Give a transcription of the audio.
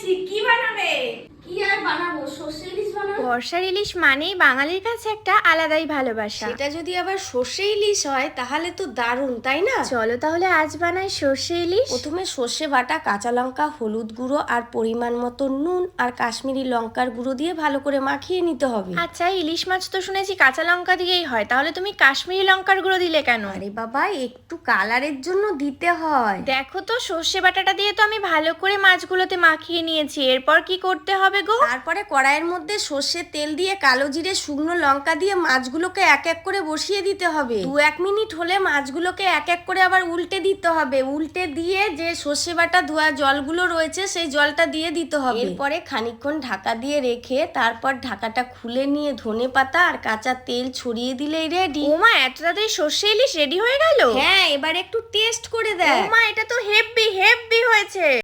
পেয়েছি। কি বানাবে? কি আর বানাবো, সর্ষে ইলিশ বানাবো। বর্ষার ইলিশ মানেই বাঙালির কাছে একটা আলাদাই ভালোবাসা। সেটা যদি আবার সর্ষে ইলিশ হয় তাহলে তো দারুণ, তাই না? চলো তাহলে আজ বানাই সর্ষে ইলিশ। প্রথমে সর্ষে বাটা, কাঁচা লঙ্কা, হলুদ গুঁড়ো আর পরিমাণ মতো নুন আর কাশ্মীরি লঙ্কার গুঁড়ো দিয়ে ভালো করে মাখিয়ে নিতে হবে। আচ্ছা, ইলিশ মাছ তো শুনেছি কাঁচা লঙ্কা দিয়েই হয়, তাহলে তুমি কাশ্মীরি লঙ্কার গুঁড়ো দিলে কেন? আরে বাবা, একটু কালারের জন্য দিতে হয়। দেখো তো, সর্ষে বাটাটা দিয়ে তো আমি ভালো করে মাছগুলোতে মাখিয়ে নিয়েছি, এরপর কি করতে হবে গো? তারপরে কড়াইয়ের মধ্যে সর্ষের তেল দিয়ে কালো জিরে, শুকনো লঙ্কা দিয়ে মাছগুলোকে এক এক করে বসিয়ে দিতে হবে। 2-1 মিনিট হলে মাছগুলোকে এক এক করে আবার উল্টে দিতে হবে। উল্টে দিয়ে যে সর্ষে বাটা ধোয়া জলগুলো রয়েছে সেই জলটা দিয়ে দিতে হবে। এরপরে খানিকক্ষণ ঢাকা দিয়ে রেখে তারপর ঢাকাটা খুলে নিয়ে ধনেপাতা আর কাঁচা তেল ছড়িয়ে দিলেই রেডি। ওমা, এত তাড়াতাড়ি সর্ষে ইলিশ রেডি হয়ে গেল? হ্যাঁ, এবার একটু টেস্ট করে দেখ। ওমা, এটা তো হেব্বি হেব্বি হয়েছে।